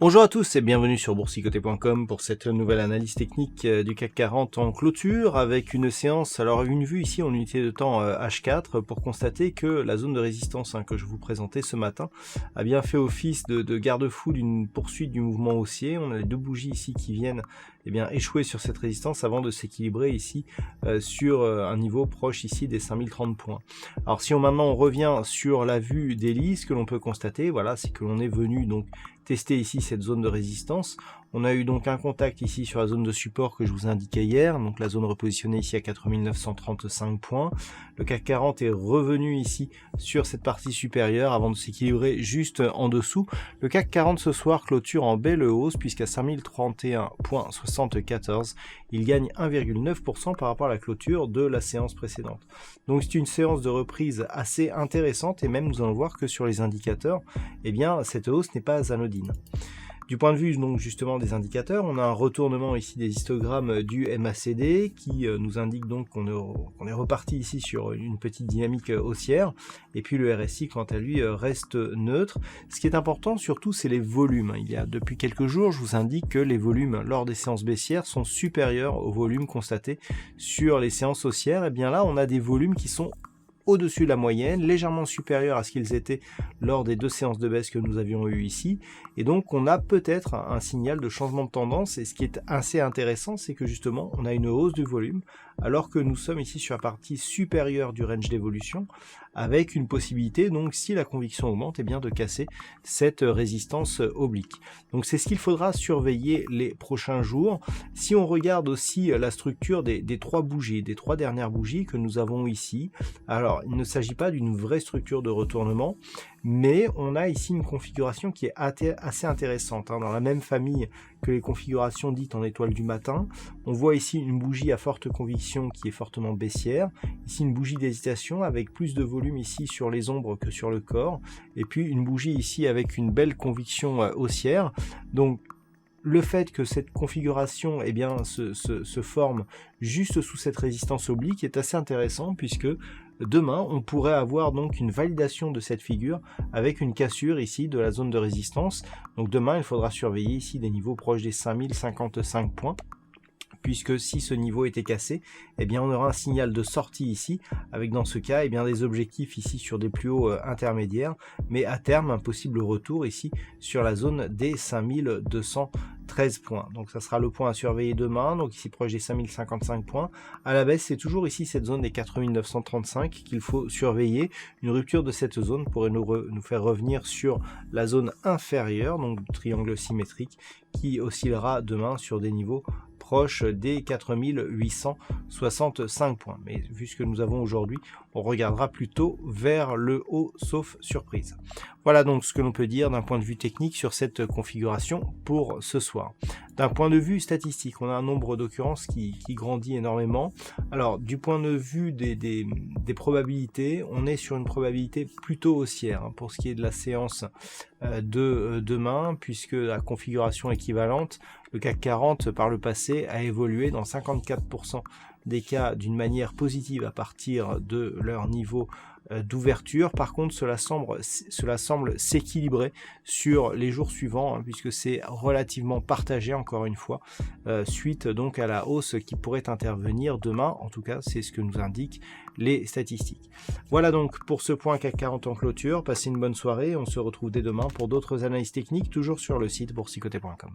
Bonjour à tous et bienvenue sur boursicoté.com pour cette nouvelle analyse technique du CAC 40 en clôture avec une séance, alors une vue ici en unité de temps H4 pour constater que la zone de résistance que je vous présentais ce matin a bien fait office de garde-fou d'une poursuite du mouvement haussier. On a les deux bougies ici qui viennent échouer sur cette résistance avant de s'équilibrer ici sur un niveau proche ici des 5030 points. Alors si maintenant on revient sur la vue daily, ce que l'on peut constater, voilà, c'est que l'on est venu donc tester ici cette zone de résistance. On a eu donc un contact ici sur la zone de support que je vous indiquais hier, donc la zone repositionnée ici à 4935 points. Le CAC 40 est revenu ici sur cette partie supérieure avant de s'équilibrer juste en dessous. Le CAC 40 ce soir clôture en belle hausse puisqu'à 5031,74, il gagne 1,9% par rapport à la clôture de la séance précédente. Donc c'est une séance de reprise assez intéressante et même nous allons voir que sur les indicateurs, cette hausse n'est pas anodine. Du point de vue donc justement des indicateurs, on a un retournement ici des histogrammes du MACD qui nous indique donc qu'on est reparti ici sur une petite dynamique haussière, et puis le RSI quant à lui reste neutre. Ce qui est important surtout, c'est les volumes. Il y a depuis quelques jours, je vous indique que les volumes lors des séances baissières sont supérieurs aux volumes constatés sur les séances haussières. Et bien là, on a des volumes qui sont au-dessus de la moyenne, légèrement supérieur à ce qu'ils étaient lors des deux séances de baisse que nous avions eues ici, et donc on a peut-être un signal de changement de tendance. Et ce qui est assez intéressant, c'est que justement on a une hausse du volume alors que nous sommes ici sur la partie supérieure du range d'évolution, avec une possibilité, donc si la conviction augmente, de casser cette résistance oblique. Donc c'est ce qu'il faudra surveiller les prochains jours. Si on regarde aussi la structure des trois bougies, des trois dernières bougies que nous avons ici, alors il ne s'agit pas d'une vraie structure de retournement, mais on a ici une configuration qui est assez intéressante, dans la même famille que les configurations dites en étoile du matin. On voit ici une bougie à forte conviction qui est fortement baissière, ici une bougie d'hésitation avec plus de volume ici sur les ombres que sur le corps, et puis une bougie ici avec une belle conviction haussière. Donc le fait que cette configuration se forme juste sous cette résistance oblique est assez intéressant, puisque demain on pourrait avoir donc une validation de cette figure avec une cassure ici de la zone de résistance. Donc demain il faudra surveiller ici des niveaux proches des 5055 points, puisque si ce niveau était cassé, on aura un signal de sortie ici, avec dans ce cas des objectifs ici sur des plus hauts intermédiaires, mais à terme un possible retour ici sur la zone des 5213 points. Donc ça sera le point à surveiller demain, donc ici proche des 5055 points. À la baisse, c'est toujours ici cette zone des 4935 qu'il faut surveiller. Une rupture de cette zone pourrait nous faire revenir sur la zone inférieure, donc du triangle symétrique, qui oscillera demain sur des niveaux proche des 4865 points. Mais vu ce que nous avons aujourd'hui, on regardera plutôt vers le haut, sauf surprise. Voilà donc ce que l'on peut dire d'un point de vue technique sur cette configuration pour ce soir. D'un point de vue statistique, on a un nombre d'occurrences qui grandit énormément. Alors du point de vue des probabilités, on est sur une probabilité plutôt haussière pour ce qui est de la séance de demain, puisque la configuration équivalente, le CAC 40 par le passé a évolué dans 54% des cas d'une manière positive à partir de leur niveau d'ouverture. Par contre, cela semble s'équilibrer sur les jours suivants, puisque c'est relativement partagé encore une fois, suite donc à la hausse qui pourrait intervenir demain. En tout cas, c'est ce que nous indiquent les statistiques. Voilà donc pour ce point CAC 40 en clôture. Passez une bonne soirée. On se retrouve dès demain pour d'autres analyses techniques, toujours sur le site boursicoté.com.